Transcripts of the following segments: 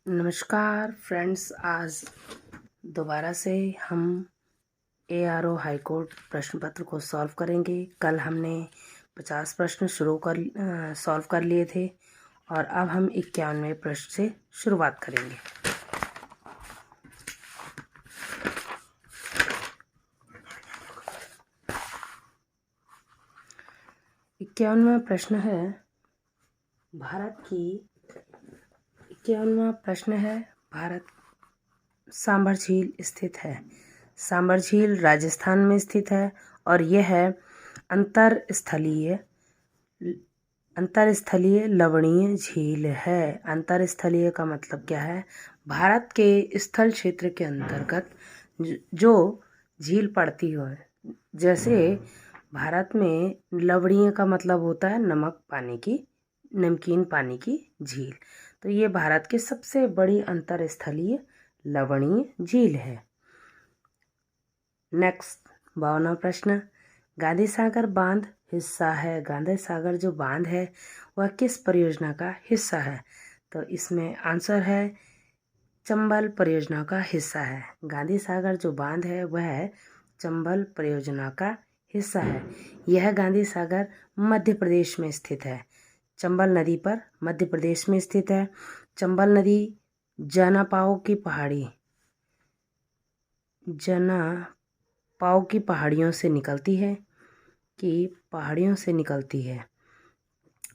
नमस्कार फ्रेंड्स, आज दोबारा से हम ARO हाई कोर्ट प्रश्न पत्र को सॉल्व करेंगे। कल हमने 50 प्रश्न सॉल्व कर लिए थे और अब हम 91वें प्रश्न से शुरुआत करेंगे। इक्यावनवा प्रश्न है भारत सांभर झील स्थित है। सांभर झील राजस्थान में स्थित है और यह अंतरस्थलीय लवणीय झील है। अंतरस्थलीय का मतलब क्या है? भारत के स्थल क्षेत्र के अंतर्गत जो झील पड़ती हो। जैसे भारत में लवणीय का मतलब होता है नमकीन पानी की झील, तो ये भारत की सबसे बड़ी अंतरस्थलीय लवणीय झील है। नेक्स्ट 52वां प्रश्न, गांधी सागर बांध हिस्सा है। गांधी सागर जो बांध है वह किस परियोजना का हिस्सा है? तो इसमें आंसर है चंबल परियोजना का हिस्सा है। गांधी सागर जो बांध है वह चंबल परियोजना का हिस्सा है। यह गांधी सागर मध्य प्रदेश में स्थित है। चंबल नदी पर मध्य प्रदेश में स्थित है। चंबल नदी जनापाओ की पहाड़ियों से निकलती है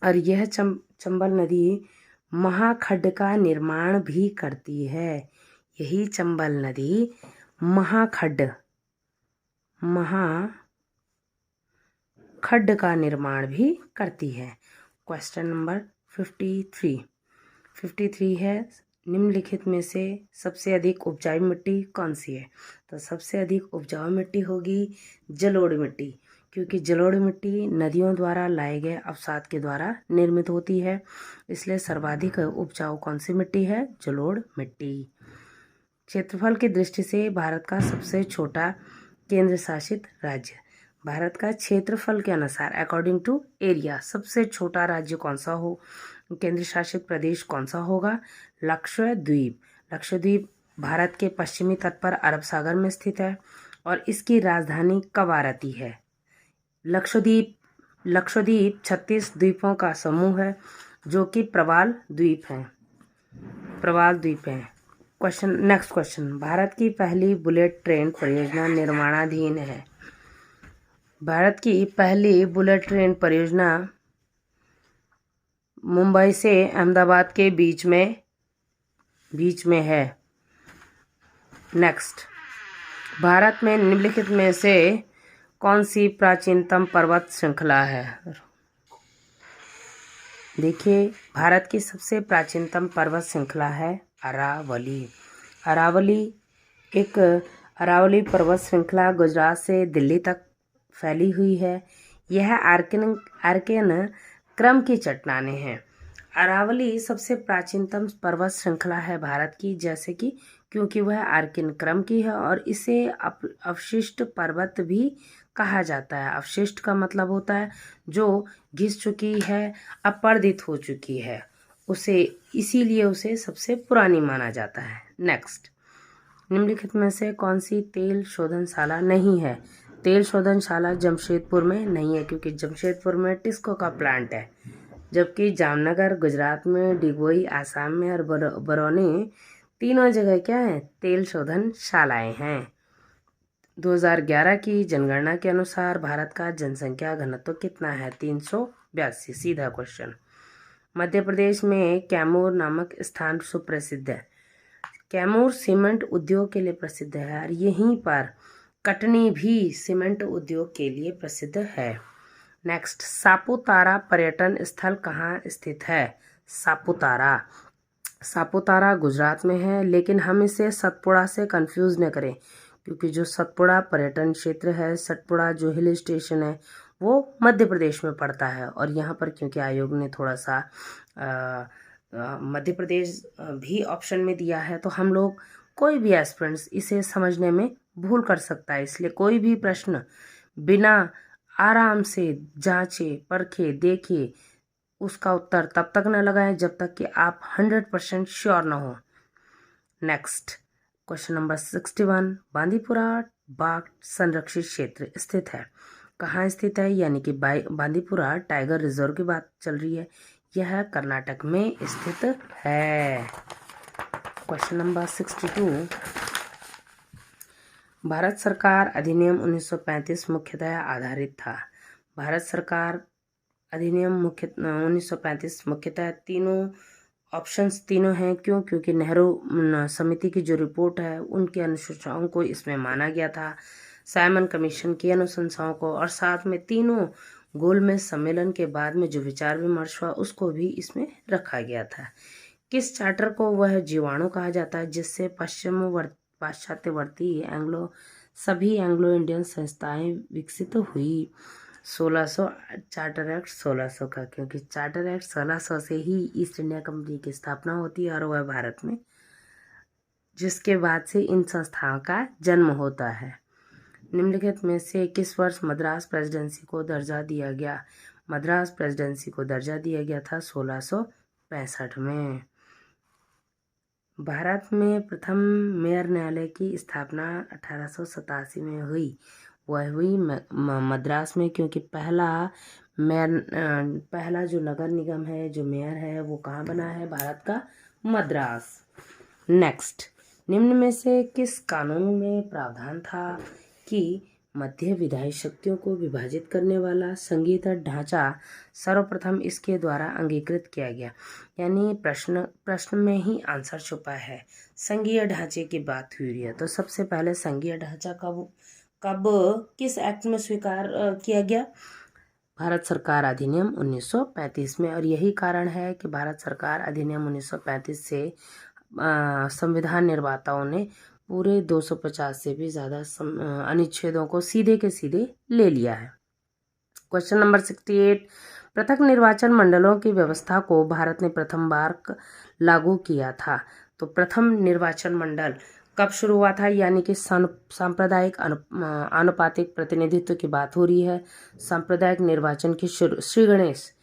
और यह चंबल नदी महाखड्ड का निर्माण भी करती है। यही चंबल नदी महाखड्ड का निर्माण भी करती है। क्वेश्चन नंबर 53 है, निम्नलिखित में से सबसे अधिक उपजाऊ मिट्टी कौन सी है? तो सबसे अधिक उपजाऊ मिट्टी होगी जलोढ़ मिट्टी, क्योंकि जलोढ़ मिट्टी नदियों द्वारा लाए गए अवसाद के द्वारा निर्मित होती है। इसलिए सर्वाधिक उपजाऊ कौन सी मिट्टी है? जलोढ़ मिट्टी। क्षेत्रफल की दृष्टि से भारत का सबसे छोटा केंद्र शासित राज्य। भारत का क्षेत्रफल के अनुसार अकॉर्डिंग टू एरिया सबसे छोटा राज्य कौन सा हो, केंद्र शासित प्रदेश कौन सा होगा? लक्षद्वीप। लक्षद्वीप भारत के पश्चिमी तट पर अरब सागर में स्थित है और इसकी राजधानी कवारती है। लक्षद्वीप 36 द्वीपों का समूह है जो कि प्रवाल द्वीप हैं। नेक्स्ट क्वेश्चन, भारत की पहली बुलेट ट्रेन परियोजना निर्माणाधीन है। भारत की पहली बुलेट ट्रेन परियोजना मुंबई से अहमदाबाद के बीच में है। नेक्स्ट, भारत में निम्नलिखित में से कौन सी प्राचीनतम पर्वत श्रृंखला है? देखिए, भारत की सबसे प्राचीनतम पर्वत श्रृंखला है अरावली। अरावली पर्वत श्रृंखला गुजरात से दिल्ली तक फैली हुई है। यह आर्कियन क्रम की चट्टानें हैं। अरावली सबसे प्राचीनतम पर्वत श्रृंखला है भारत की, जैसे कि क्योंकि वह आर्कियन क्रम की है और इसे अवशिष्ट पर्वत भी कहा जाता है। अवशिष्ट का मतलब होता है जो घिस चुकी है, अपर्दित हो चुकी है, इसीलिए उसे सबसे पुरानी माना जाता है। नेक्स्ट, निम्नलिखित में से कौन सी तेल शोधनशाला नहीं है? तेल शोधनशाला जमशेदपुर में नहीं है, क्योंकि जमशेदपुर में टिस्को का प्लांट है, जबकि जामनगर गुजरात में, डिगबोई आसाम में और बरौनी तीनों जगह क्या है? तेल शोधनशालाएं हैं। 2011 की जनगणना के अनुसार भारत का जनसंख्या घनत्व कितना है? 382। सीधा क्वेश्चन। मध्य प्रदेश में कैमूर नामक स्थान सुप्रसिद्ध है। कैमूर सीमेंट उद्योग के लिए प्रसिद्ध है और यहीं पर कटनी भी सीमेंट उद्योग के लिए प्रसिद्ध है। नेक्स्ट, सापुतारा पर्यटन स्थल कहाँ स्थित है? सापुतारा गुजरात में है, लेकिन हम इसे सतपुड़ा से कंफ्यूज न करें, क्योंकि जो सतपुड़ा पर्यटन क्षेत्र है, सतपुड़ा जो हिल स्टेशन है, वो मध्य प्रदेश में पड़ता है। और यहाँ पर क्योंकि आयोग ने थोड़ा सा मध्य प्रदेश भी ऑप्शन में दिया है, तो हम लोग कोई भी एस्पिरेंट्स इसे समझने में भूल कर सकता है। इसलिए कोई भी प्रश्न बिना आराम से जांचे, परखे, देखे उसका उत्तर तब तक न लगाएं जब तक कि आप 100% श्योर ना हो। नेक्स्ट क्वेश्चन नंबर 61, बांदीपुरा बाघ संरक्षित क्षेत्र स्थित है। कहाँ स्थित है? यानी कि बांदीपुरा टाइगर रिजर्व की बात चल रही है। यह कर्नाटक में स्थित है। क्वेश्चन नंबर 62, भारत सरकार अधिनियम 1935 मुख्यतः आधारित था। भारत सरकार अधिनियम 1935 मुख्यतः तीनों ऑप्शंस तीनों हैं। क्यों? क्योंकि नेहरू समिति की जो रिपोर्ट है उनकी अनुशंसाओं को इसमें माना गया था, साइमन कमीशन की अनुशंसाओं को, और साथ में तीनों गोलमेज सम्मेलन के बाद में जो विचार विमर्श हुआ उसको भी इसमें रखा गया था। किस चार्टर को वह जीवाणु कहा जाता है जिससे पाश्चात्यवर्ती सभी एंग्लो इंडियन संस्थाएं विकसित हुई? 1600 चार्टर एक्ट 1600 का, क्योंकि चार्टर एक्ट 1600 से ही ईस्ट इंडिया कंपनी की स्थापना होती है और वह भारत में, जिसके बाद से इन संस्थाओं का जन्म होता है। निम्नलिखित में से किस वर्ष मद्रास प्रेसिडेंसी को दर्जा दिया गया? मद्रास प्रेसिडेंसी को दर्जा दिया गया था 1665 में। भारत में प्रथम मेयर न्यायालय की स्थापना 1887 में हुई। वह हुई मद्रास में, क्योंकि पहला जो नगर निगम है, जो मेयर है, वो कहाँ बना है? भारत का मद्रास। नेक्स्ट, निम्न में से किस कानून में प्रावधान था कि मध्य विधायी शक्तियों को विभाजित करने वाला संघीय ढांचा सर्वप्रथम इसके द्वारा अंगीकृत किया गया? यानी प्रश्न में ही आंसर छुपा है। संघीय ढांचे की बात हुई है, तो सबसे पहले संघीय ढांचा कब किस एक्ट में स्वीकार किया गया? भारत सरकार अधिनियम 1935 में। और यही कारण है कि भारत सरकार अधिनियम 1935 से संविधान निर्माताओं ने पूरे 250 से भी ज़्यादा अनुच्छेदों को सीधे के सीधे ले लिया है। क्वेश्चन नंबर 68, पृथक निर्वाचन मंडलों की व्यवस्था को भारत ने प्रथम बार लागू किया था। तो प्रथम निर्वाचन मंडल कब शुरू हुआ था? यानी कि सांप्रदायिक आनुपातिक प्रतिनिधित्व की बात हो रही है। सांप्रदायिक निर्वाचन की श्री गणेश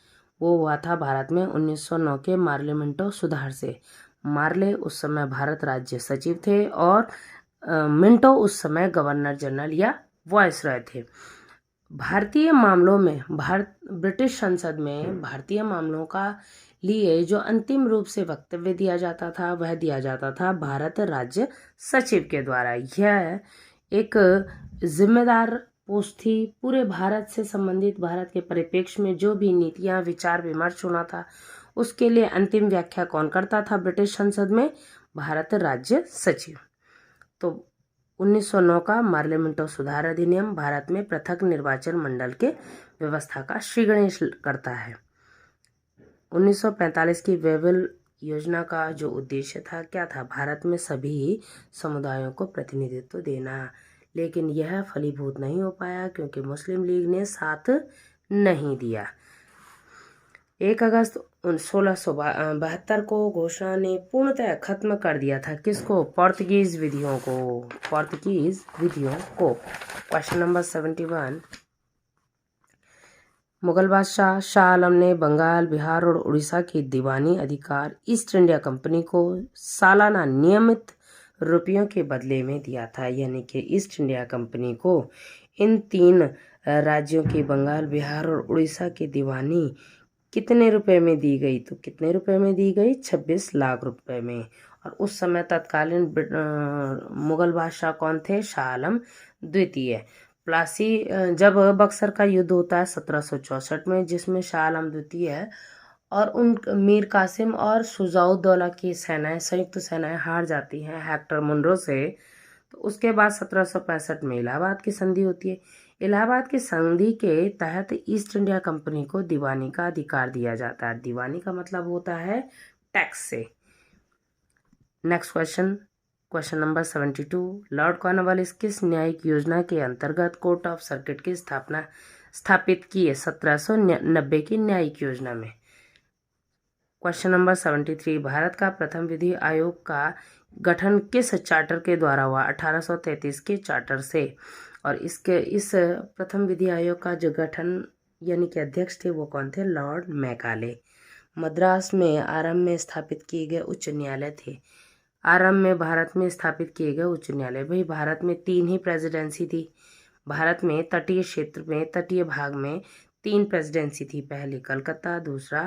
वो हुआ था भारत में 1909 के मार्ले मिंटो सुधार से। मार्ले उस समय भारत राज्य सचिव थे और मिंटो उस समय गवर्नर जनरल या वायसरॉय थे। भारतीय मामलों में ब्रिटिश संसद में भारतीय मामलों का लिए जो अंतिम रूप से वक्तव्य दिया जाता था वह दिया जाता था भारत राज्य सचिव के द्वारा। यह एक जिम्मेदार पोस्ट थी। पूरे भारत से संबंधित, भारत के परिप्रेक्ष्य में जो भी नीतियां विचार विमर्श होना था उसके लिए अंतिम व्याख्या कौन करता था ब्रिटिश संसद में? भारत राज्य सचिव। तो 1909 का मार्ले मिंटो सुधार अधिनियम भारत में पृथक निर्वाचन मंडल के व्यवस्था का श्रीगणेश करता है। 1945 की वेवेल योजना का जो उद्देश्य था क्या था? भारत में सभी समुदायों को प्रतिनिधित्व देना, लेकिन यह फलीभूत नहीं हो पाया क्योंकि मुस्लिम लीग ने साथ नहीं दिया। 1 अगस्त 1672 को घोषणा ने पूर्णतः खत्म कर दिया था किसको? पोर्तुगीज विधियों को। क्वेश्चन नंबर 71, मुगल बादशाह शाह आलम ने बंगाल, बिहार और उड़ीसा की दीवानी अधिकार ईस्ट इंडिया कंपनी को सालाना नियमित रुपयों के बदले में दिया था। यानी कि ईस्ट इंडिया कंपनी को इन 3 राज्यों की, बंगाल, बिहार और उड़ीसा की दीवानी कितने रुपए में दी गई? तो कितने रुपए में दी गई? 26 लाख रुपए में। और उस समय तत्कालीन मुगल बादशाह कौन थे? शाह आलम द्वितीय। प्लासी जब बक्सर का युद्ध होता है 1764 में, जिसमें शाह आलम द्वितीय और उन मीर कासिम और शुजाउद्दौला की सेनाएं, संयुक्त सेनाएं हार जाती हैं हेक्टर मुनरो से। तो उसके बाद 1765 में इलाहाबाद की संधि होती है। इलाहाबाद की संधि के तहत ईस्ट इंडिया कंपनी को दीवानी का अधिकार दिया जाता है। दीवानी का मतलब होता है टैक्स से। Next question number 72, Lord Cornwallis किस न्यायिक योजना के अंतर्गत कोर्ट ऑफ सर्किट की स्थापित की है? 1790 की न्यायिक योजना में। क्वेश्चन नंबर 73, भारत का प्रथम विधि आयोग का गठन किस चार्टर के द्वारा हुआ? 1833 के चार्टर से। और इस प्रथम विधि आयोग का जो गठन यानी कि अध्यक्ष थे वो कौन थे? Lord Macaulay. मद्रास में आरंभ में स्थापित किए गए उच्च न्यायालय थे आरंभ में भारत में स्थापित किए गए उच्च न्यायालय। भाई भारत में 3 ही प्रेसिडेंसी थी। भारत में तटीय क्षेत्र में, तटीय भाग में 3 प्रेसिडेंसी थी। पहली कलकत्ता, दूसरा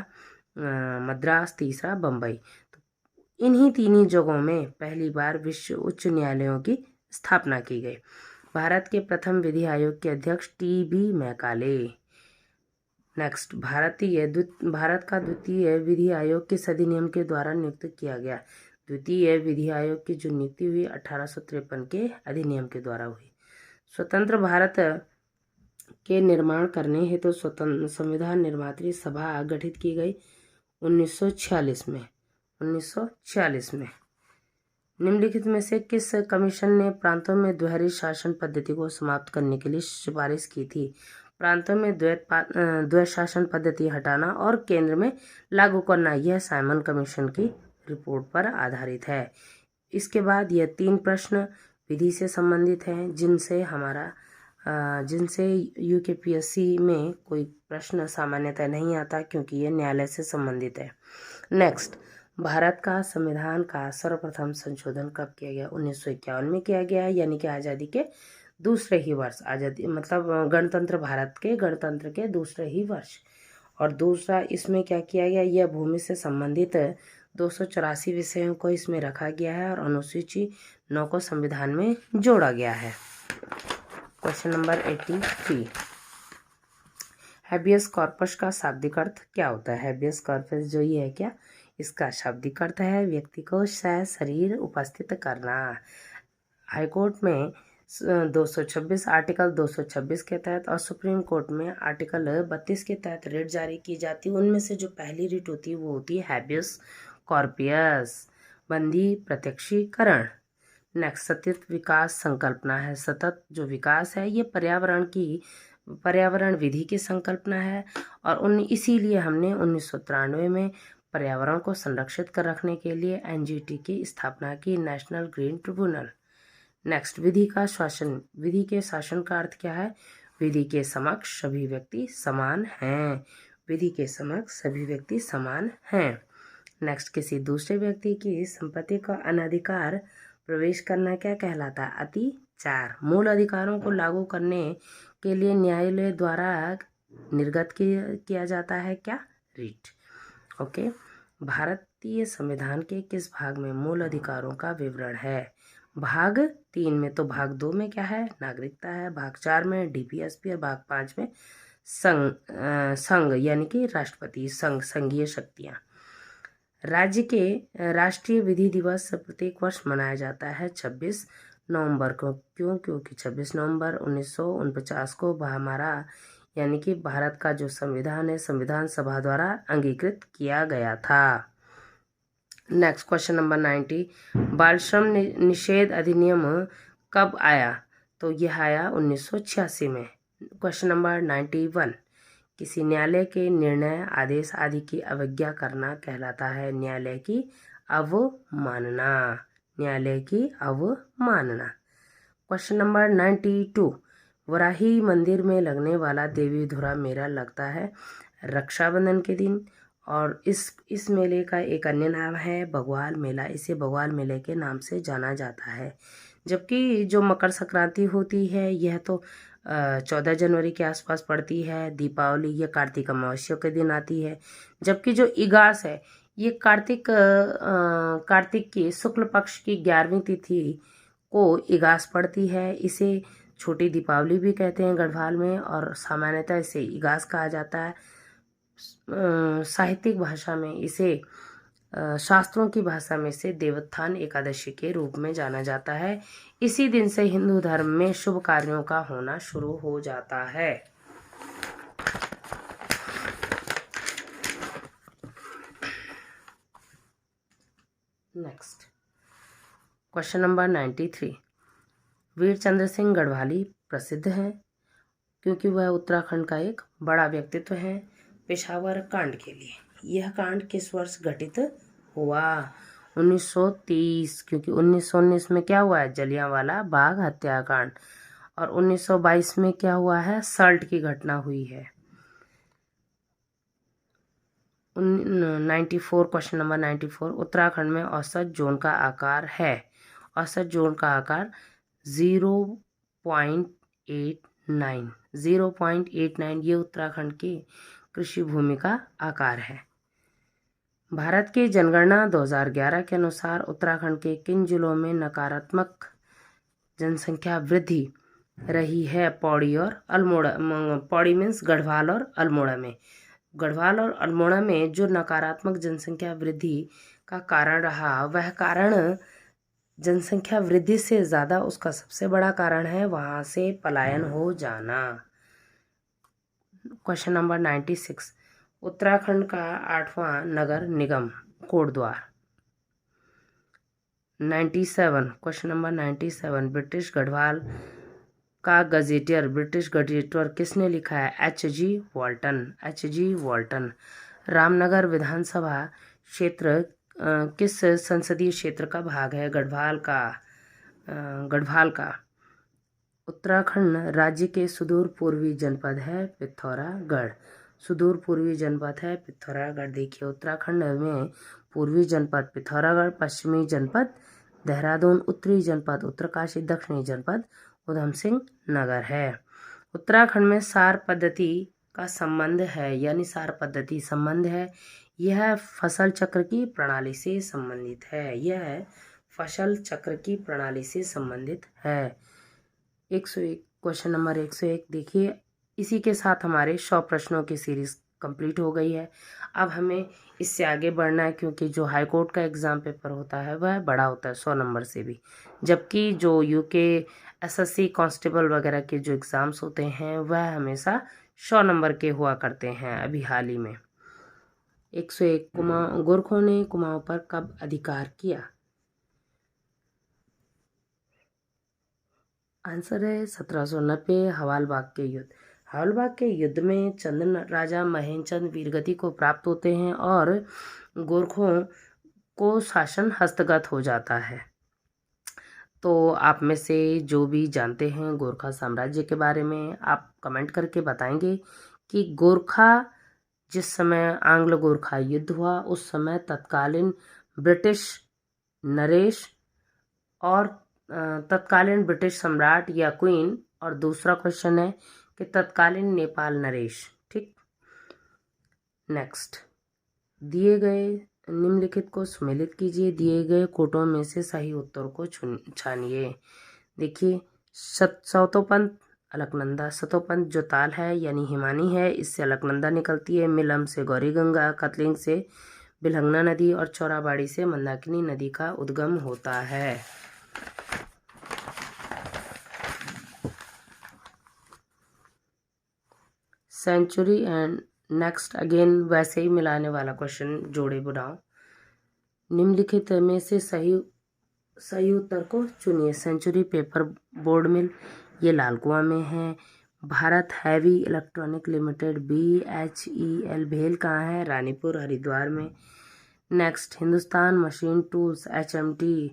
मद्रास, तीसरा बम्बई। तो इन्हीं 3 ही जगहों में पहली बार विश्व उच्च न्यायालयों की स्थापना की गई। भारत के प्रथम विधि आयोग के अध्यक्ष टी.बी. मैकाले। नेक्स्ट, भारत का द्वितीय विधि आयोग किस अधिनियम के द्वारा नियुक्त किया गया? द्वितीय विधि आयोग की जो नियुक्ति हुई 1853 के अधिनियम के द्वारा हुई। स्वतंत्र भारत के निर्माण करने हेतु स्वतंत्र संविधान निर्मात्री सभा गठित की गई 1946 में। 1946 में निम्नलिखित में से किस कमीशन ने प्रांतों में द्वैध शासन पद्धति को समाप्त करने के लिए सिफारिश की थी? प्रांतों में द्वैध शासन पद्धति हटाना और केंद्र में लागू करना, यह साइमन कमीशन की रिपोर्ट पर आधारित है। इसके बाद यह 3 प्रश्न विधि से संबंधित हैं, जिनसे यूकेपीएससी में कोई प्रश्न सामान्यतः नहीं आता, क्योंकि यह न्यायालय से संबंधित है। नेक्स्ट, भारत का संविधान का सर्वप्रथम संशोधन कब किया गया? 1951 में किया गया, यानी कि आज़ादी के दूसरे ही वर्ष। आज़ादी मतलब भारत के गणतंत्र के दूसरे ही वर्ष। और दूसरा इसमें क्या किया गया? यह भूमि से संबंधित 284 विषयों को इसमें रखा गया है और अनुसूची 9 को संविधान में जोड़ा गया है। क्वेश्चन नंबर 83, हैबियस कॉर्पस का शाब्दिक अर्थ क्या होता है? हैबियस कॉर्पस जो ये है क्या, इसका शाब्दिक अर्थ है व्यक्ति को शरीर उपस्थित करना। हाईकोर्ट में 226 आर्टिकल 226 के तहत और सुप्रीम कोर्ट में आर्टिकल 32 के तहत रिट जारी की जाती है। उनमें से जो पहली रिट होती है वो होती है हैबियस कॉर्पस, बंदी प्रत्यक्षीकरण। नेक्स्ट, सतत विकास संकल्पना है। सतत जो विकास है ये पर्यावरण विधि की संकल्पना है और इसीलिए हमने 1993 में पर्यावरण को संरक्षित कर रखने के लिए एनजीटी की स्थापना की, नेशनल ग्रीन ट्रिब्यूनल। नेक्स्ट, विधि के शासन का अर्थ क्या है? विधि के समक्ष सभी व्यक्ति समान हैं। विधि के समक्ष सभी व्यक्ति समान हैं। नेक्स्ट, किसी दूसरे व्यक्ति की संपत्ति का अनधिकार प्रवेश करना क्या कहलाता है? अतिचार। मूल अधिकारों को लागू करने के लिए न्यायालय द्वारा निर्गत किया जाता है क्या? रिट। ओके, भारतीय संविधान के किस भाग में मूल अधिकारों का विवरण है? भाग 3 में। तो भाग 2 में क्या है? नागरिकता है। भाग 4 में डीपीएसपी और भाग 5 में संघ यानी कि राष्ट्रपति, संघीय शक्तियां। राज्य के राष्ट्रीय विधि दिवस प्रत्येक वर्ष मनाया जाता है 26 नवंबर को। क्यों? क्योंकि 26 नवंबर 1949 को हमारा यानी कि भारत का जो संविधान है संविधान सभा द्वारा अंगीकृत किया गया था। नेक्स्ट, क्वेश्चन नंबर 90, बाल श्रम निषेध अधिनियम कब आया? तो यह आया 1986 में। क्वेश्चन नंबर 91, किसी न्यायालय के निर्णय, आदेश आदि की अवज्ञा करना कहलाता है न्यायालय की अवमानना। न्यायालय की अवमानना। क्वेश्चन नंबर 92, वराही मंदिर में लगने वाला देवी धुरा मेला लगता है रक्षाबंधन के दिन और इस मेले का एक अन्य नाम है बग्वाल मेला। इसे बग्वाल मेले के नाम से जाना जाता है। जबकि जो मकर संक्रांति होती है यह तो 14 जनवरी के आसपास पड़ती है। दीपावली ये कार्तिक अमावस्या के दिन आती है। जबकि जो इगास है ये कार्तिक की शुक्ल पक्ष की 11वीं तिथि को इगास पड़ती है। इसे छोटी दीपावली भी कहते हैं गढ़वाल में और सामान्यतः इसे इगास कहा जाता है। साहित्यिक भाषा में इसे शास्त्रों की भाषा में से देवोत्थान एकादशी के रूप में जाना जाता है। इसी दिन से हिंदू धर्म में शुभ कार्यों का होना शुरू हो जाता है। Next, question number 93, Veer Chandra Singh Garhwali प्रसिद्ध हैं क्योंकि वह उत्तराखंड का एक बड़ा व्यक्तित्व है पेशावर कांड के लिए। यह कांड किस वर्ष घटित हुआ? 1930, क्योंकि 1919 में क्या हुआ है? जलियांवाला बाग हत्याकांड। और 1922 में क्या हुआ है? सल्ट की घटना हुई है। 94 क्वेश्चन नंबर 94 उत्तराखंड में औसत जोन का आकार है। औसत जोन का आकार 0.89 0.89 ये उत्तराखंड की कृषि भूमि का आकार है। भारत की जनगणना 2011 के अनुसार उत्तराखंड के किन जिलों में नकारात्मक जनसंख्या वृद्धि रही है? पौड़ी और अल्मोड़ा। पौड़ी मीन्स गढ़वाल और अल्मोड़ा में। गढ़वाल और अल्मोड़ा में जो नकारात्मक जनसंख्या वृद्धि का कारण रहा, वह कारण जनसंख्या वृद्धि से ज़्यादा उसका सबसे बड़ा कारण है वहाँ से पलायन हो जाना। क्वेश्चन नंबर 96 उत्तराखंड का 8वां नगर निगम Kotdwar. 97 question number 97 British Garhwal का गजेटियर किसने लिखा है? H.G. वॉल्टन। रामनगर विधानसभा क्षेत्र किस संसदीय क्षेत्र का भाग है? गढ़वाल का। उत्तराखंड राज्य के सुदूर पूर्वी जनपद है पिथौरागढ़। देखिए उत्तराखंड में पूर्वी जनपद पिथौरागढ़, पश्चिमी जनपद देहरादून, उत्तरी जनपद उत्तरकाशी, दक्षिणी जनपद उधम सिंह नगर है। उत्तराखंड में सार पद्धति का संबंध है, यानी सार पद्धति संबंध है। यह फसल चक्र की प्रणाली से संबंधित है। 101 क्वेश्चन नंबर 101 देखिए, इसी के साथ हमारे 100 प्रश्नों की सीरीज कंप्लीट हो गई है। अब हमें इससे आगे बढ़ना है, क्योंकि जो हाई कोर्ट का एग्ज़ाम पेपर होता है वह बड़ा होता है 100 नंबर से भी, जबकि जो यूके एसएससी कांस्टेबल वगैरह के जो एग्ज़ाम्स होते हैं वह हमेशा 100 नंबर के हुआ करते हैं। अभी हाल ही में 101 गोरखों ने कुमाऊं पर कब अधिकार किया? आंसर है 1790 हवालबाग के युद्ध में चंदन राजा महेंद्रचंद वीरगति को प्राप्त होते हैं और गोरखों को शासन हस्तगत हो जाता है। तो आप में से जो भी जानते हैं गोरखा साम्राज्य के बारे में, आप कमेंट करके बताएंगे कि गोरखा जिस समय आंग्ल गोरखा युद्ध हुआ उस समय तत्कालीन ब्रिटिश नरेश और तत्कालीन ब्रिटिश सम्राट या क्वीन, और दूसरा क्वेश्चन है कि तत्कालीन नेपाल नरेश। ठीक, नेक्स्ट दिए गए निम्नलिखित को सुमेलित कीजिए। दिए गए कोटों में से सही उत्तर को छानिए। देखिए सतोपंथ अलकनंदा। सतोपंथ जो ताल है यानी हिमानी है, इससे अलकनंदा निकलती है। मिलम से गौरी गंगा, कतलिंग से बिलहंगना नदी और चौराबाड़ी से मंदाकिनी नदी का उद्गम होता है। सेंचुरी एंड नेक्स्ट अगेन वैसे ही मिलाने वाला क्वेश्चन जोड़े बनाओ। निम्नलिखित में से सही उत्तर को चुनिए। सेंचुरी पेपर बोर्ड मिल ये लाल कुआं में है। Bharat heavy electronic limited BHEL भेल कहाँ है? रानीपुर हरिद्वार में। Next Hindustan machine tools HMT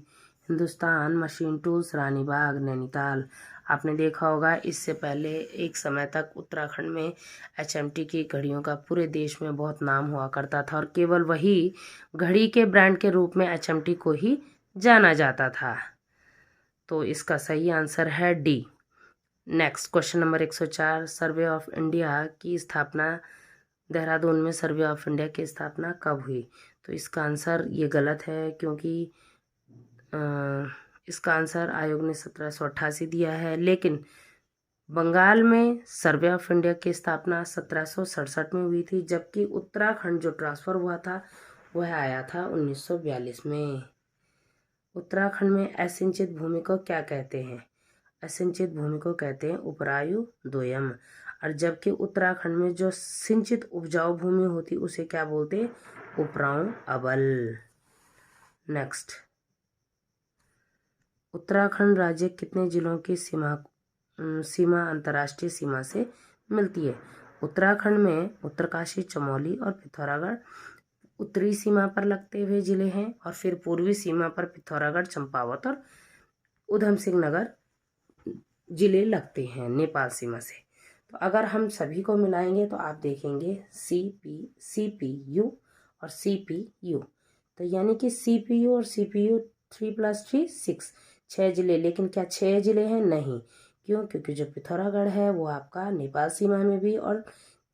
Hindustan machine tools Ranibagh Nainital. आपने देखा होगा इससे पहले एक समय तक उत्तराखंड में HMT की घड़ियों का पूरे देश में बहुत नाम हुआ करता था और केवल वही घड़ी के ब्रांड के रूप में HMT को ही जाना जाता था। तो इसका सही आंसर है D. Next question number 104 survey of India की स्थापना देहरादून में सर्वे ऑफ इंडिया की स्थापना कब हुई? तो इसका आंसर ये गलत है, क्योंकि इसका आंसर आयोग ने 1788 दिया है, लेकिन बंगाल में सर्वे ऑफ इंडिया की स्थापना 1767 में हुई थी, जबकि उत्तराखंड जो ट्रांसफर हुआ था वह आया था 1942 में। उत्तराखंड में असिंचित भूमि को क्या कहते हैं? असिंचित भूमि को कहते हैं उपरायु दोयम, और जबकि उत्तराखंड में जो सिंचित उपजाऊ भूमि होती उसे क्या बोलते? उपराऊ अबल। नेक्स्ट उत्तराखंड राज्य कितने जिलों की सीमा अंतर्राष्ट्रीय सीमा से मिलती है? उत्तराखंड में उत्तरकाशी, चमोली और पिथौरागढ़ उत्तरी सीमा पर लगते हुए जिले हैं, और फिर पूर्वी सीमा पर पिथौरागढ़, चंपावत और उधम सिंह नगर जिले लगते हैं नेपाल सीमा से। तो अगर हम सभी को मिलाएंगे तो आप देखेंगे CPU और CPU। तो यानी कि CPU और CPU 3 + 3 6, 6 जिले। लेकिन क्या 6 जिले हैं? नहीं। क्यों? क्योंकि जो पिथौरागढ़ है वो आपका नेपाल सीमा में भी और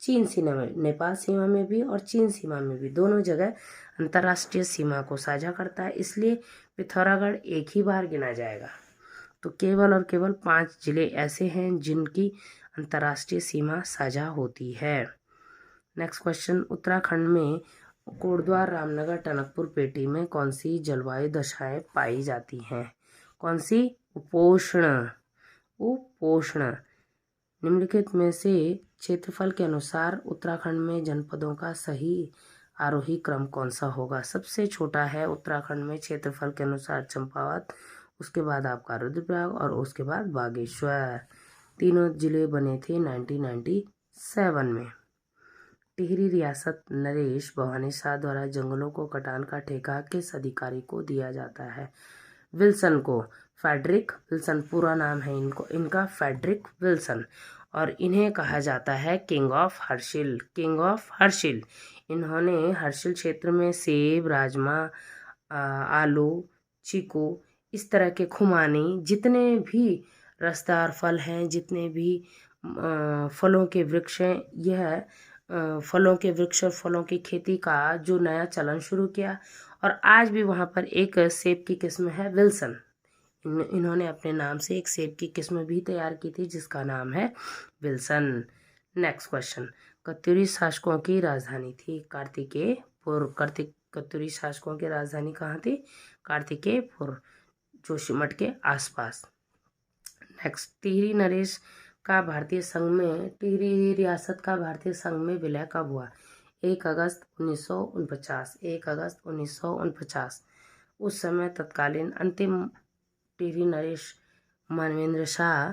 चीन सीमा में, नेपाल सीमा में भी और चीन सीमा में भी, दोनों जगह अंतर्राष्ट्रीय सीमा को साझा करता है, इसलिए पिथौरागढ़ एक ही बार गिना जाएगा। तो केवल और केवल 5 जिले ऐसे हैं जिनकी अंतर्राष्ट्रीय सीमा साझा होती है। नेक्स्ट क्वेश्चन, उत्तराखंड में कोटद्वार, रामनगर, टनकपुर पेटी में कौन सी जलवायु दशाएं पाई जाती हैं? कौन सी? उपोष्ण। उपोष्ण। निम्नलिखित में से क्षेत्रफल के अनुसार उत्तराखंड में जनपदों का सही आरोही क्रम कौन सा होगा? सबसे छोटा है उत्तराखंड में क्षेत्रफल के अनुसार चंपावत, उसके बाद आपका रुद्रप्रयाग और उसके बाद बागेश्वर। तीनों जिले बने थे 1997 में। टिहरी रियासत नरेश भवानी शाह द्वारा जंगलों को कटान का ठेका किस अधिकारी को दिया जाता है? विल्सन को। फ्रेडरिक विल्सन पूरा नाम है इनका फ्रेडरिक विल्सन, और इन्हें कहा जाता है king of Harsil. King of Harsil. इन्होंने हर्शिल क्षेत्र में सेब, राजमा, आलू, चीकू, इस तरह के खुमानी, जितने भी रसदार फल हैं, जितने भी फलों के वृक्ष हैं, यह फलों के वृक्ष और फलों की खेती का जो नया चलन शुरू किया। और आज भी वहाँ पर एक सेब की किस्म है विल्सन। इन्होंने अपने नाम से एक सेब की किस्म भी तैयार की थी जिसका नाम है विल्सन। नेक्स्ट क्वेश्चन, कत्यूरी शासकों की राजधानी थी? कार्तिकेयपुर। कत्यूरी शासकों की राजधानी कहाँ थी? कार्तिकेयपुर, जोशीमठ के आसपास। नेक्स्ट, टिहरी नरेश का भारतीय संघ में, टिहरी रियासत का भारतीय संघ में विलय कब हुआ? 1 अगस्त 1949। 1 अगस्त 1949। उस समय तत्कालीन अंतिम टिहरी नरेश मानवेंद्र शाह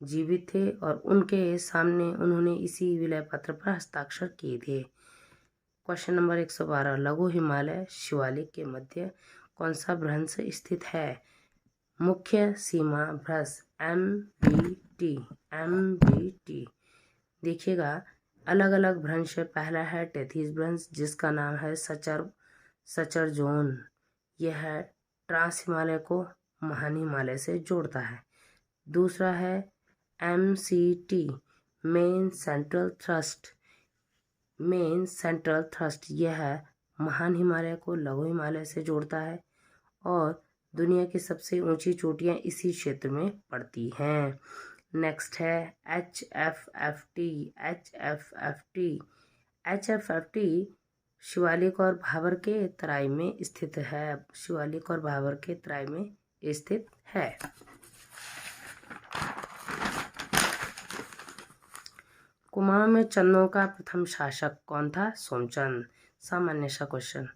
जीवित थे और उनके सामने उन्होंने इसी विलय पत्र पर हस्ताक्षर किए थे। क्वेश्चन नंबर 112, लघु हिमालय शिवालिक के मध्य कौन सा भ्रंश स्थित है? मुख्य सीमा भ्रंश, MBT। MBT। देखिएगा, अलग अलग भ्रंश है। पहला है टेथिस भ्रंश जिसका नाम है सचर जोन। यह है ट्रांस हिमालय को महान हिमालय से जोड़ता है। दूसरा है MCT, मेन सेंट्रल थ्रस्ट। यह है महान हिमालय को लघु हिमालय से जोड़ता है और दुनिया की सबसे ऊंची चोटियां इसी क्षेत्र में पड़ती हैं। नेक्स्ट है HFFT। शिवालिक और भाबर के तराई में स्थित है। शिवालिक और भाबर के तराई में स्थित है। कुमाऊं में चंदों का प्रथम शासक कौन था? सोमचंद। सामान्य सा क्वेश्चन,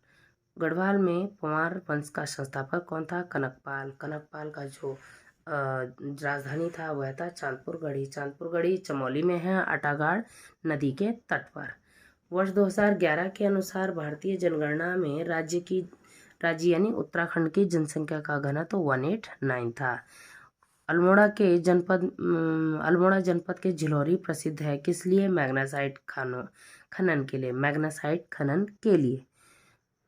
गढ़वाल में पंवार वंश का संस्थापक कौन था? कनकपाल। कनकपाल का जो राजधानी था वह था चांदपुरगढ़ी। चांदपुरगढ़ी चमोली में है, अटागाड़ नदी के तट पर। वर्ष 2011 के अनुसार भारतीय जनगणना में राज्य यानी उत्तराखंड की जनसंख्या का घनत्व 189 था। अल्मोड़ा जनपद के झिलौरी प्रसिद्ध है किस लिए? मैग्नेसाइट खनन के लिए। मैग्नेसाइट खनन के लिए।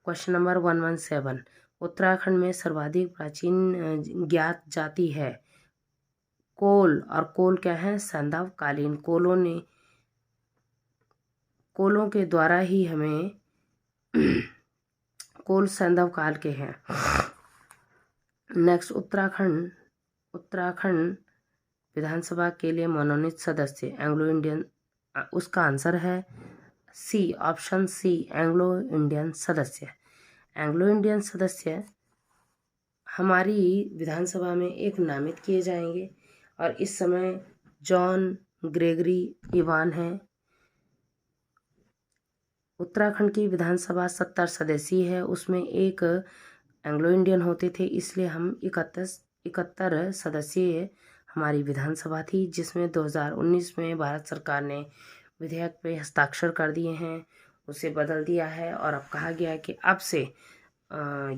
क्वेश्चन नंबर 117, उत्तराखंड में सर्वाधिक प्राचीन ज्ञात जाति है कोल। और कोल क्या है? सैंधवकालीन। कोलों के द्वारा ही हमें कोल सैंधवकाल के हैं। नेक्स्ट, उत्तराखंड विधानसभा के लिए मनोनीत सदस्य एंग्लो इंडियन, उसका आंसर है सी, ऑप्शन सी, एंग्लो इंडियन सदस्य। एंग्लो इंडियन सदस्य हमारी विधानसभा में एक नामित किए जाएंगे और इस समय जॉन ग्रेगरी इवान हैं। उत्तराखंड की विधानसभा 70 सदस्यीय है, उसमें एक एंग्लो इंडियन होते थे, इसलिए हम 71 सदस्यीय हमारी विधानसभा थी, जिसमें 2019 में भारत सरकार ने विधेयक पे हस्ताक्षर कर दिए हैं, उसे बदल दिया है और अब कहा गया है कि अब से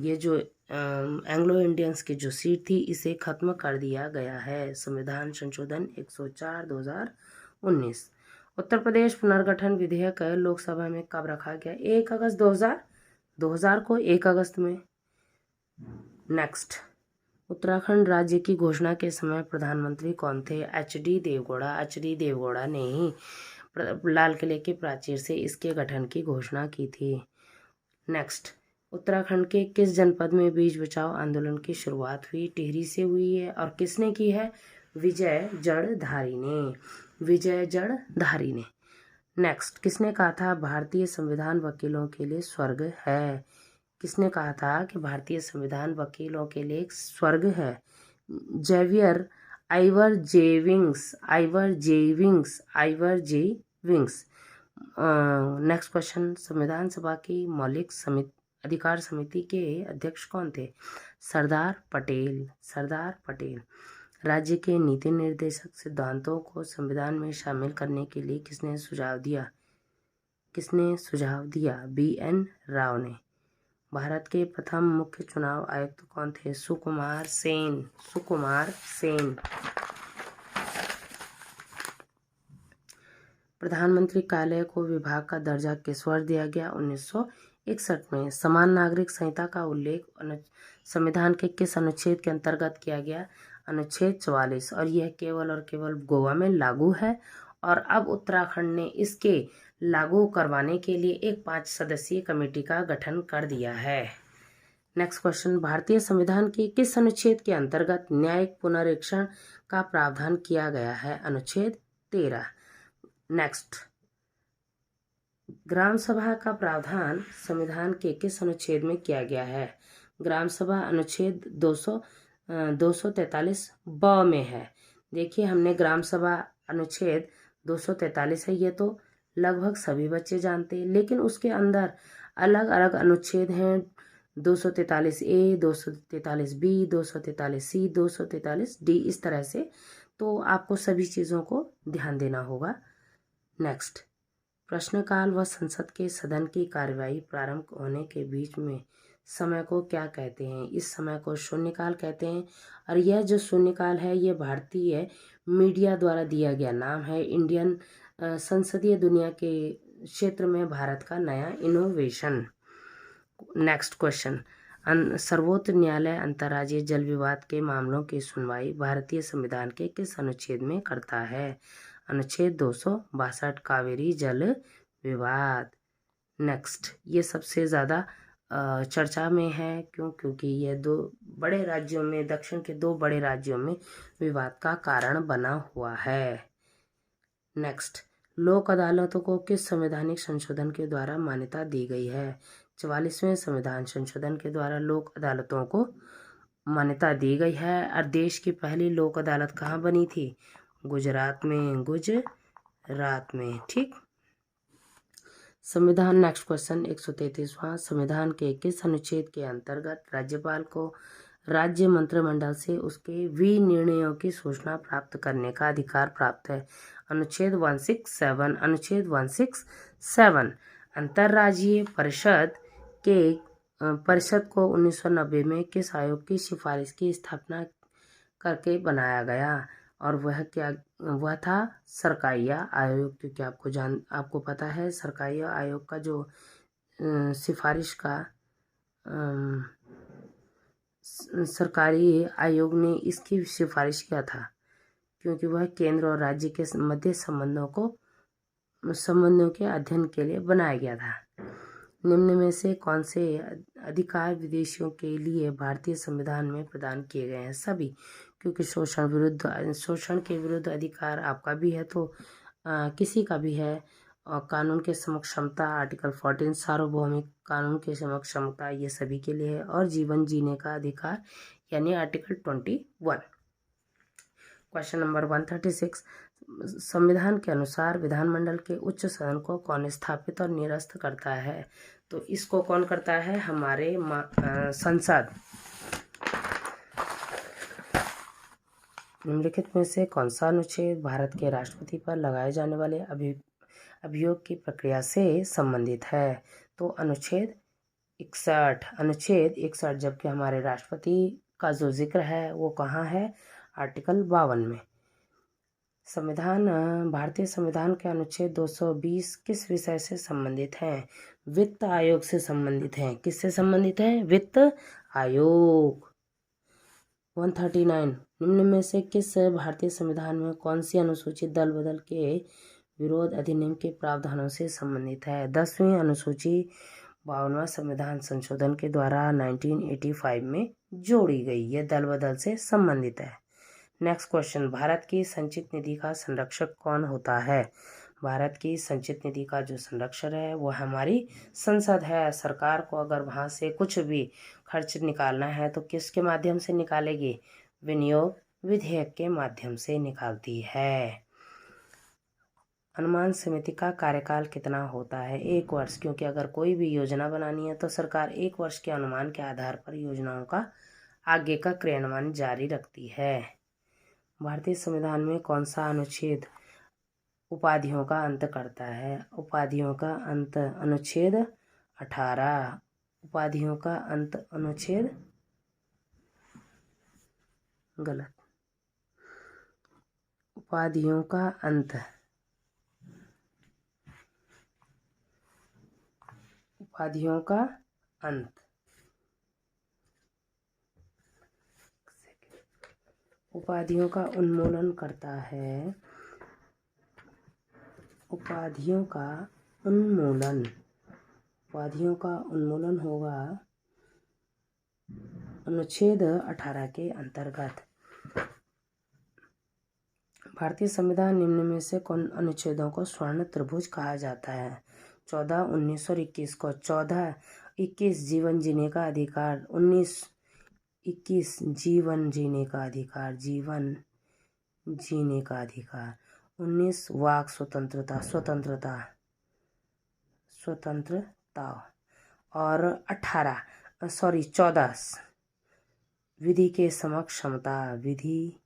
ये जो एंग्लो इंडियंस की जो सीट थी इसे खत्म कर दिया गया है। संविधान संशोधन 104 2019। उत्तर प्रदेश पुनर्गठन विधेयक लोकसभा में कब रखा गया? 1 अगस्त 2000 को 1 अगस्त में। नेक्स्ट, उत्तराखंड राज्य की घोषणा के समय प्रधानमंत्री कौन थे? HD देवगौड़ा। HD देवगौड़ा ने ही लाल किले के प्राचीर से इसके गठन की घोषणा की थी। नेक्स्ट, उत्तराखंड के किस जनपद में बीज बचाओ आंदोलन की शुरुआत हुई? टिहरी से हुई है। और किसने की है? विजय जड़धारी ने। विजय जड़धारी ने। नेक्स्ट, किसने कहा था भारतीय संविधान वकीलों के लिए स्वर्ग है? किसने कहा था कि भारतीय संविधान वकीलों के लिए एक स्वर्ग है? Xavier Ivor Jennings. Ivor Jennings. Ivor Jennings. Next question, संविधान सभा की मौलिक अधिकार समिति के अध्यक्ष कौन थे? सरदार पटेल। सरदार पटेल। राज्य के नीति निर्देशक सिद्धांतों को संविधान में शामिल करने के लिए किसने सुझाव दिया? किसने सुझाव दिया? BN राव ने। भारत के प्रथम मुख्य चुनाव आयुक्त कौन थे? सुकुमार सेन। सुकुमार सेन। प्रधानमंत्री कार्यालय को विभाग का दर्जा किस वर्ष दिया गया? 1961 में। समान नागरिक संहिता का उल्लेख संविधान के किस अनुच्छेद के अंतर्गत किया गया? अनुच्छेद 44। और यह केवल और केवल गोवा में लागू है और अब उत्तराखंड ने इसके लागू करवाने के लिए एक 5 सदस्यीय कमेटी का गठन कर दिया है। नेक्स्ट क्वेश्चन, भारतीय संविधान के किस अनुच्छेद के अंतर्गत न्यायिक पुनरीक्षण का प्रावधान किया गया है? अनुच्छेद 13। नेक्स्ट, ग्राम सभा का प्रावधान संविधान के किस अनुच्छेद में किया गया है? ग्राम सभा अनुच्छेद 243 ब में है। देखिए, हमने ग्राम सभा अनुच्छेद 243 है, ये तो लगभग सभी बच्चे जानते हैं, लेकिन उसके अंदर अलग अलग अनुच्छेद हैं। 243A, 243B, 243C, 243D, इस तरह से। तो आपको सभी चीज़ों को ध्यान देना होगा। नेक्स्ट, प्रश्नकाल व संसद के सदन की कार्यवाही प्रारंभ होने के बीच में समय को क्या कहते हैं? इस समय को शून्यकाल कहते हैं। और यह जो शून्यकाल है, ये भारतीय मीडिया द्वारा दिया गया नाम है। इंडियन संसदीय दुनिया के क्षेत्र में भारत का नया इनोवेशन। नेक्स्ट क्वेश्चन, सर्वोच्च न्यायालय अंतर्राज्यीय जल विवाद के मामलों की सुनवाई भारतीय संविधान के किस अनुच्छेद में करता है? अनुच्छेद 262, कावेरी जल विवाद। नेक्स्ट, ये सबसे ज़्यादा चर्चा में है। क्यों? क्योंकि ये 2 बड़े राज्यों में, दक्षिण के 2 बड़े राज्यों में विवाद का कारण बना हुआ है। नेक्स्ट, लोक अदालतों को किस संवैधानिक संशोधन के द्वारा मान्यता दी गई है? 44वें संविधान संशोधन के द्वारा लोक अदालतों को मान्यता दी गई है। और देश की पहली लोक अदालत कहाँ बनी थी? गुजरात में। गुजरात में। ठीक। संविधान। नेक्स्ट क्वेश्चन, 133वां, संविधान के किस अनुच्छेद के अंतर्गत राज्यपाल को राज्य मंत्रिमंडल से उसके विनिर्णयों की सूचना प्राप्त करने का अधिकार प्राप्त है? अनुच्छेद 167। अनुच्छेद 167। अंतर्राज्यीय परिषद को 1990 में किस आयोग की सिफारिश की स्थापना करके बनाया गया? और वह था सरकाइया आयोग। क्योंकि आपको पता है सरकाइया आयोग का जो सिफारिश का सरकारी आयोग ने इसकी सिफारिश किया था, क्योंकि वह केंद्र और राज्य के मध्य संबंधों के अध्ययन के लिए बनाया गया था। निम्न में से कौन से अधिकार विदेशियों के लिए भारतीय संविधान में प्रदान किए गए हैं? सभी। क्योंकि शोषण के विरुद्ध अधिकार आपका भी है, तो किसी का भी है। और कानून के समक्ष क्षमता, आर्टिकल 14, सार्वभौमिक कानून के समक्ष क्षमता, ये सभी के लिए है। और जीवन जीने का अधिकार यानी आर्टिकल 21। क्वेश्चन नंबर 136, संविधान के अनुसार विधानमंडल के उच्च सदन को कौन स्थापित और निरस्त करता है? तो इसको कौन करता है? हमारे संसद। निम्नलिखित में से कौन सा अनुच्छेद भारत के राष्ट्रपति पर लगाए जाने वाले अभियोग की प्रक्रिया से संबंधित है? तो अनुच्छेद 61। अनुच्छेद 61। जबकि हमारे राष्ट्रपति का जो जिक्र है वो कहाँ है? आर्टिकल 52 में। भारतीय संविधान के अनुच्छेद 220 किस विषय से संबंधित है? वित्त आयोग से संबंधित हैं। किससे संबंधित है? वित्त आयोग। 139 निम्न में से किस भारतीय संविधान में कौन सी अनुसूची दल बदल के विरोध अधिनियम के प्रावधानों से संबंधित है? 10वीं अनुसूची 52वां संविधान संशोधन के द्वारा 1985 में जोड़ी गई। यह दल बदल से संबंधित है। नेक्स्ट क्वेश्चन, भारत की संचित निधि का संरक्षक कौन होता है? भारत की संचित निधि का जो संरक्षक है वो हमारी संसद है। सरकार को अगर वहाँ से कुछ भी खर्च निकालना है तो किसके माध्यम से निकालेगी? विनियोग विधेयक के माध्यम से निकालती है। अनुमान समिति का कार्यकाल कितना होता है? 1 वर्ष, क्योंकि अगर कोई भी योजना बनानी है तो सरकार 1 वर्ष के अनुमान के आधार पर योजनाओं का आगे का क्रियान्वयन जारी रखती है। भारतीय संविधान में कौन सा अनुच्छेद उपाधियों का अंत करता है? उपाधियों का अंत अनुच्छेद 18। उपाधियों का अंत अनुच्छेद गलत। उपाधियों का अंत उपाधियों का अंत उपाधियों का उन्मूलन करता है। उपाधियों का उन्मूलन होगा अनुच्छेद 18 के अंतर्गत। भारतीय संविधान निम्न में से कौन अनुच्छेदों को स्वर्ण त्रिभुज कहा जाता है? 14, 19 और 21 को। 14, 21 जीवन जीने का अधिकार, 21 जीवन जीने का अधिकार, 19 वाक स्वतंत्रता और 14 विधि के समक्ष समता, विधि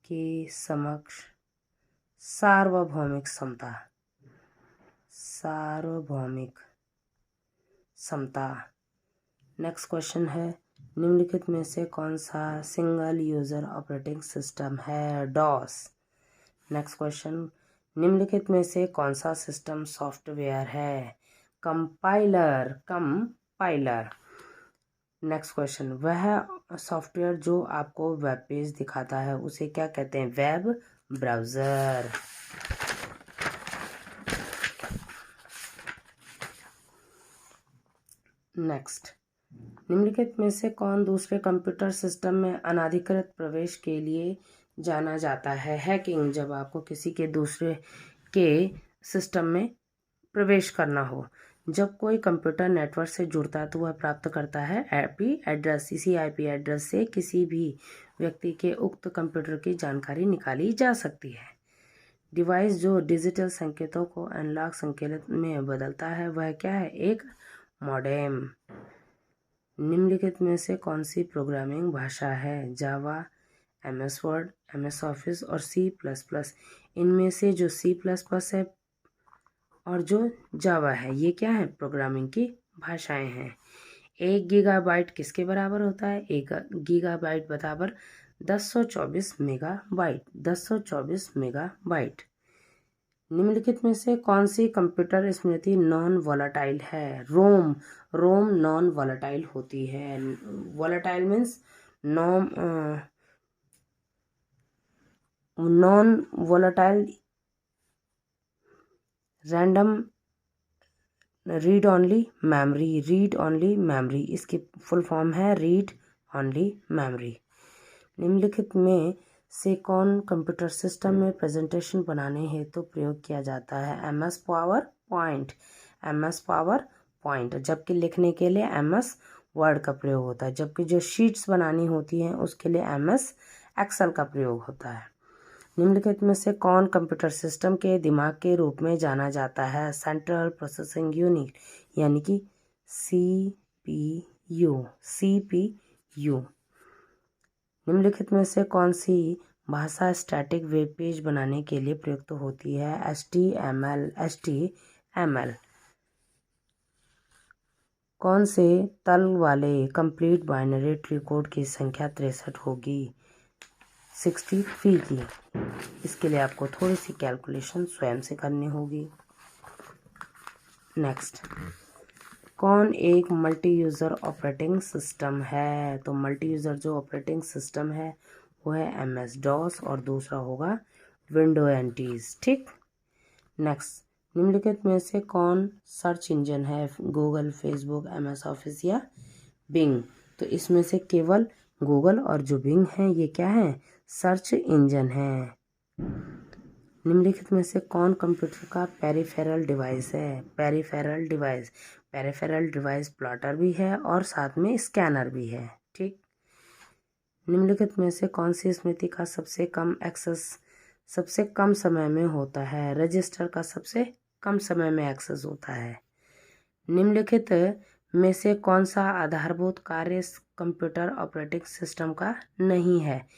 के समक्ष सार्वभौमिक समता। नेक्स्ट क्वेश्चन है, निम्नलिखित में से कौन सा सिंगल यूजर ऑपरेटिंग सिस्टम है? डॉस। नेक्स्ट क्वेश्चन, निम्नलिखित में से कौन सा सिस्टम सॉफ्टवेयर है? कंपाइलर। नेक्स्ट क्वेश्चन, वह सॉफ्टवेयर जो आपको वेब पेज दिखाता है उसे क्या कहते हैं? Web browser. नेक्स्ट, निम्नलिखित में से कौन दूसरे कंप्यूटर सिस्टम में अनाधिकृत प्रवेश के लिए जाना जाता है? हैकिंग, जब आपको किसी के दूसरे के सिस्टम में प्रवेश करना हो। जब कोई कंप्यूटर नेटवर्क से जुड़ता है तो वह प्राप्त करता है आईपी एड्रेस। इसी आईपी एड्रेस से किसी भी व्यक्ति के उक्त कंप्यूटर की जानकारी निकाली जा सकती है। डिवाइस जो डिजिटल संकेतों को एनालॉग संकेत में बदलता है वह क्या है? एक मॉडेम। निम्नलिखित में से कौन सी प्रोग्रामिंग भाषा है? जावा, MS वर्ड, MS ऑफिस और C++। इनमें से जो C++ है और जो जावा है ये क्या है? प्रोग्रामिंग की भाषाएं हैं। 1 गीगाबाइट किसके बराबर होता है? 1 गीगाबाइट बराबर 1024 मेगाबाइट। निम्नलिखित में से कौन सी कंप्यूटर स्मृति नॉन वॉलेटाइल है? रोम नॉन वॉलेटाइल होती है। Volatile means non volatile random read only memory, इसकी फुल फॉर्म है रीड ओनली मेमोरी। निम्नलिखित में से कौन कंप्यूटर सिस्टम में प्रेजेंटेशन बनाने हेतु प्रयोग किया जाता है? MS पावर पॉइंट, जबकि लिखने के लिए MS वर्ड का प्रयोग होता है, जबकि जो शीट्स बनानी होती हैं उसके लिए MS एक्सेल का प्रयोग होता है। निम्नलिखित में से कौन कंप्यूटर सिस्टम के दिमाग के रूप में जाना जाता है? सेंट्रल प्रोसेसिंग यूनिट यानी कि CPU। निम्नलिखित में से कौन सी भाषा स्टैटिक वेब पेज बनाने के लिए प्रयुक्त होती है? HTML। कौन से तल वाले कंप्लीट बाइनरी ट्री कोड की संख्या 63 होगी? 63 की। इसके लिए आपको थोड़ी सी कैलकुलेशन स्वयं से करनी होगी। नेक्स्ट, कौन एक मल्टी यूज़र ऑपरेटिंग सिस्टम है? तो मल्टी यूज़र जो ऑपरेटिंग सिस्टम है वो है MS DOS और दूसरा होगा विंडो NTs। ठीक। नेक्स्ट, निम्नलिखित में से कौन सर्च इंजन है? गूगल, फेसबुक, MS ऑफिस या बिंग? तो इसमें से केवल गूगल और जो बिंग है ये क्या है? सर्च इंजन है। निम्नलिखित में से कौन कंप्यूटर का पेरिफेरल डिवाइस है? पेरिफेरल डिवाइस प्लॉटर भी है और साथ में स्कैनर भी है। ठीक। निम्नलिखित में से कौन सी स्मृति का सबसे कम एक्सेस सबसे कम समय में होता है? रजिस्टर का सबसे कम समय में एक्सेस होता है। निम्नलिखित में से कौन सा आधारभूत कार्य कंप्यूटर ऑपरेटिंग सिस्टम का नहीं है?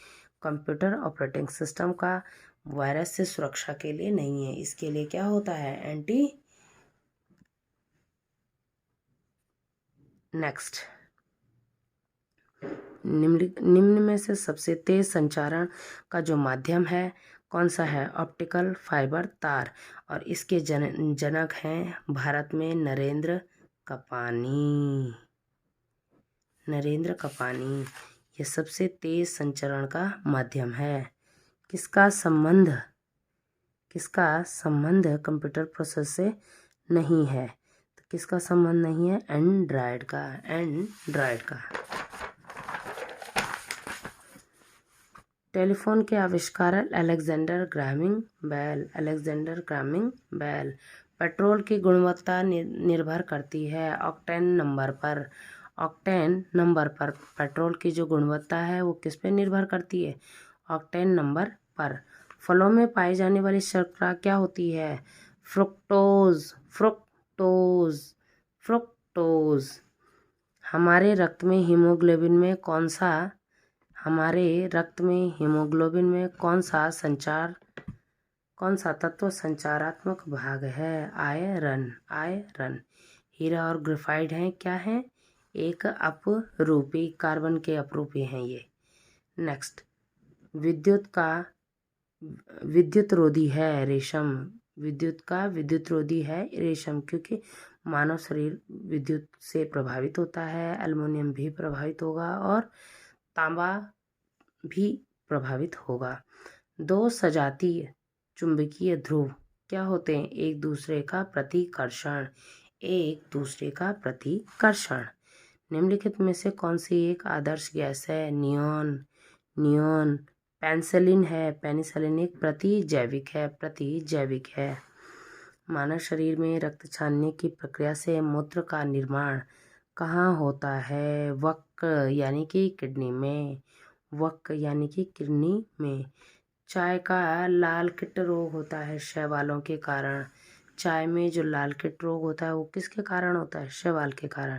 कंप्यूटर ऑपरेटिंग सिस्टम का वायरस से सुरक्षा के लिए नहीं है। इसके लिए क्या होता है? एंटी। नेक्स्ट, निम्न में से सबसे तेज संचारण का जो माध्यम है कौन सा है? ऑप्टिकल फाइबर तार। और इसके जनक हैं भारत में नरेंद्र कपानी। ये सबसे तेज संचरण का माध्यम है। किसका संबंध कंप्यूटर प्रोसेस से नहीं है? तो किसका संबंध नहीं है? एंड्रॉयड का। टेलीफोन के आविष्कारक अलेक्जेंडर ग्रामिंग बेल। पेट्रोल की गुणवत्ता निर्भर करती है ऑक्टेन नंबर पर। पेट्रोल की जो गुणवत्ता है वो किस पे निर्भर करती है? ऑक्टेन नंबर पर। फलों में पाई जाने वाली शर्करा क्या होती है? फ्रुक्टोज। हमारे रक्त में हीमोग्लोबिन में कौन सा तत्व संचारात्मक भाग है? आयरन। हीरा और ग्रेफाइट हैं क्या हैं? एक अपरूपी, कार्बन के अपरूपी हैं ये। नेक्स्ट, विद्युत रोधी है रेशम। क्योंकि मानव शरीर विद्युत से प्रभावित होता है। एल्युमिनियम भी प्रभावित होगा और तांबा भी प्रभावित होगा। दो सजातीय चुंबकीय ध्रुव क्या होते हैं? एक दूसरे का प्रतिकर्षण। निम्नलिखित में से कौन सी एक आदर्श गैस है? नियोन। पेनिसिलिन एक प्रतिजैविक है। मानव शरीर में रक्त छानने की प्रक्रिया से मूत्र का निर्माण कहाँ होता है? वक्क यानी कि किडनी में। चाय का लाल किट रोग होता है शैवालों के कारण। चाय में जो लाल किट रोग होता है वो किसके कारण होता है? शैवाल के कारण।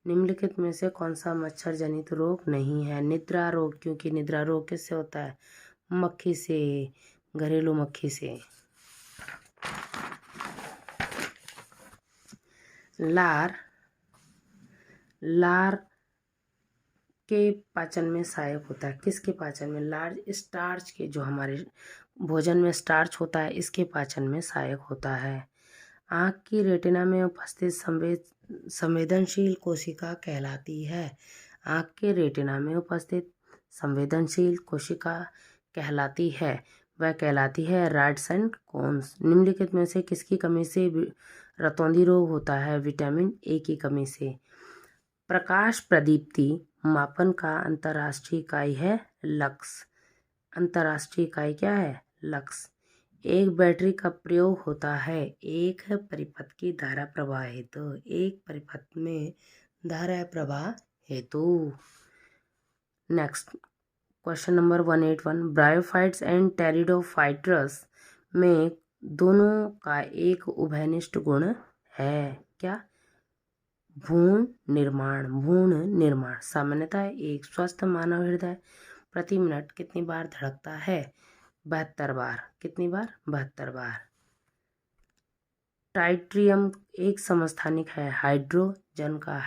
निम्नलिखित में से कौन सा मच्छर जनित रोग नहीं है? निद्रा रोग। क्योंकि निद्रा रोग किससे होता है? मक्खी से, घरेलू मक्खी से। लार के पाचन में सहायक होता है। किसके पाचन में? लार्ज स्टार्च के, जो हमारे भोजन में स्टार्च होता है, इसके पाचन में सहायक होता है। आँख की रेटिना में उपस्थित संवेदनशील कोशिका कहलाती है। आँख के रेटिना में उपस्थित संवेदनशील कोशिका वह कहलाती है रॉड्स एंड कोन्स। निम्नलिखित में से किसकी कमी से रतौंधी रोग होता है? विटामिन ए की कमी से। प्रकाश प्रदीप्ति मापन का अंतर्राष्ट्रीय इकाई है लक्स। अंतर्राष्ट्रीय इकाई क्या है? लक्स। एक बैटरी का प्रयोग होता है एक परिपथ की धारा प्रवाह हेतु। Next, question number 181। Bryophytes and pteridophytes में दोनों का एक उभयनिष्ठ गुण है क्या? भ्रूण निर्माण। सामान्यतः एक स्वस्थ मानव हृदय प्रति मिनट कितनी बार धड़कता है? 72 बार। कितनी बार? 72 बार। टाइट्रियम एक समस्थानिक है हाइड्रोजन का।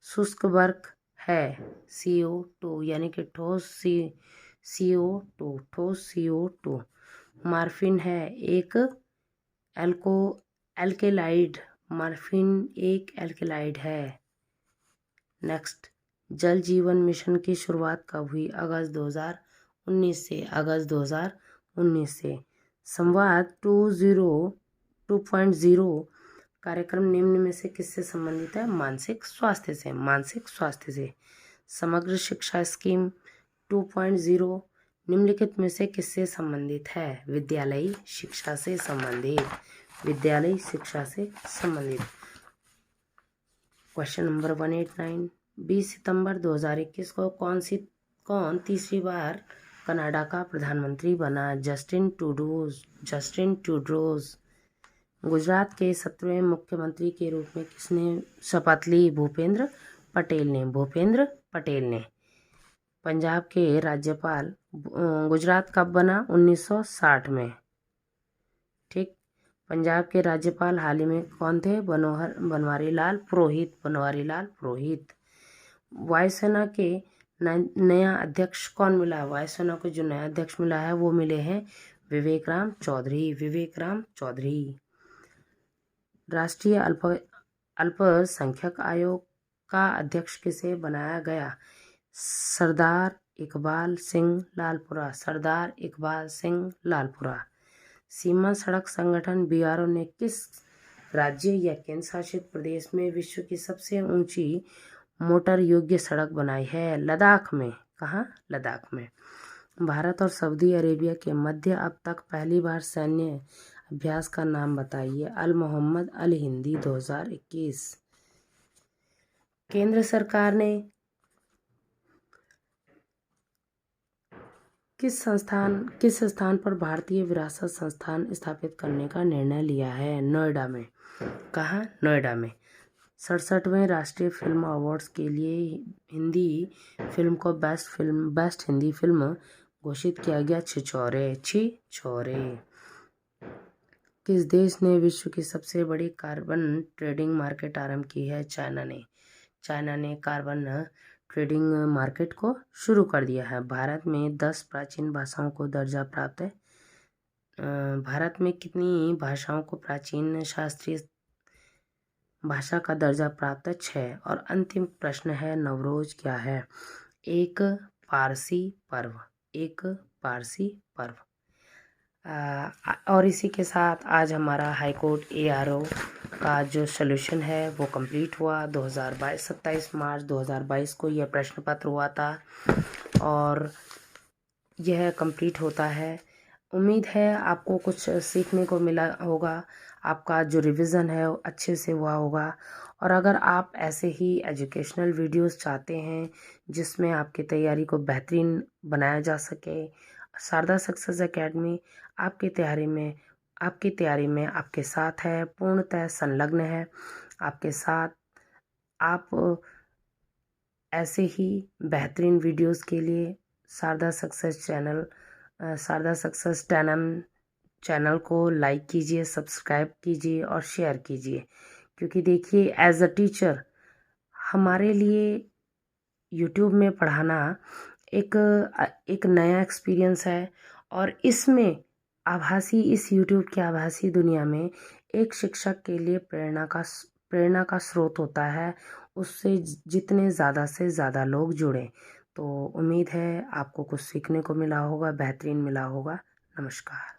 शुष्क वर्ग है CO2 यानी कि ठोस CO2। मॉर्फिन है एक एल्केलाइड, मॉर्फिन एक एल्केलाइड है। नेक्स्ट, जल जीवन मिशन की शुरुआत कब हुई? अगस्त 2019 से। अगस्त 2019 से। संवाद 2.0 कार्यक्रम निम्न में से किससे संबंधित है? मानसिक स्वास्थ्य से। मानसिक स्वास्थ्य से। समग्र शिक्षा स्कीम 2.0 निम्नलिखित में से किससे संबंधित है? विद्यालयी शिक्षा से संबंधित। विद्यालयी शिक्षा से संबंधित। क्वेश्चन नंबर 189, 20 सितंबर 2021 को कौन तीसरी बार कनाडा का प्रधानमंत्री बना? Justin Trudeau. गुजरात के 17वें मुख्यमंत्री के रूप में किसने शपथ ली? भूपेंद्र पटेल ने। भूपेंद्र पटेल ने। पंजाब के राज्यपाल गुजरात कब बना? 1960 में। ठीक। पंजाब के राज्यपाल हाल ही में कौन थे? बनवारी लाल पुरोहित। बनवारी लाल पुरोहित। वायुसेना के नया अध्यक्ष कौन मिला? वायुसेना को जो नया अध्यक्ष मिला है वो मिले हैं विवेक राम चौधरी। विवेक राम चौधरी। राष्ट्रीय अल्पसंख्यक आयोग का अध्यक्ष किसे बनाया गया? सरदार इकबाल सिंह लालपुरा। सरदार इकबाल सिंह लालपुरा। सीमा सड़क संगठन BRO ने किस राज्य या केंद्र शासित प्रदेश में विश्व की सबसे ऊंची मोटर योग्य सड़क बनाई है? लद्दाख में। कहाँ? लद्दाख में। भारत और सऊदी अरेबिया के मध्य अब तक पहली बार सैन्य अभ्यास का नाम बताइए। अल मोहम्मद अल हिंदी 2021। केंद्र सरकार ने किस स्थान पर भारतीय विरासत संस्थान स्थापित करने का निर्णय लिया है? नोएडा में। कहाँ? नोएडा में। 67वें राष्ट्रीय फिल्म अवार्ड्स के लिए हिंदी फिल्म को बेस्ट हिंदी फिल्म घोषित किया गया। छिछोरे। किस देश ने विश्व की सबसे बड़ी कार्बन ट्रेडिंग मार्केट आरंभ की है? चाइना ने। चाइना ने कार्बन ट्रेडिंग मार्केट को शुरू कर दिया है। भारत में 10 प्राचीन भाषाओं को दर्जा प्राप्त है। भारत में कितनी भाषाओं को प्राचीन शास्त्रीय भाषा का दर्जा प्राप्त है? 6। और अंतिम प्रश्न है, नवरोज क्या है? एक पारसी पर्व। एक पारसी पर्व। और इसी के साथ आज हमारा हाईकोर्ट ARO का जो सॉल्यूशन है वो कंप्लीट हुआ। 27 मार्च 2022 को यह प्रश्न पत्र हुआ था और यह कंप्लीट होता है। उम्मीद है आपको कुछ सीखने को मिला होगा, आपका जो रिवीजन है वो अच्छे से हुआ होगा। और अगर आप ऐसे ही एजुकेशनल वीडियोस चाहते हैं जिसमें आपकी तैयारी को बेहतरीन बनाया जा सके, शारदा सक्सेस एकेडमी आपकी तैयारी में आपके साथ है, पूर्णतः संलग्न है आपके साथ। आप ऐसे ही बेहतरीन वीडियोस के लिए शारदा सक्सेस चैनल को लाइक कीजिए, सब्सक्राइब कीजिए और शेयर कीजिए। क्योंकि देखिए, एज अ टीचर हमारे लिए यूट्यूब में पढ़ाना एक नया एक्सपीरियंस है। और इसमें इस यूट्यूब की आभासी दुनिया में एक शिक्षक के लिए प्रेरणा का स्रोत होता है। उससे जितने ज़्यादा से ज़्यादा लोग जुड़ें, तो उम्मीद है आपको कुछ सीखने को मिला होगा, बेहतरीन मिला होगा। नमस्कार।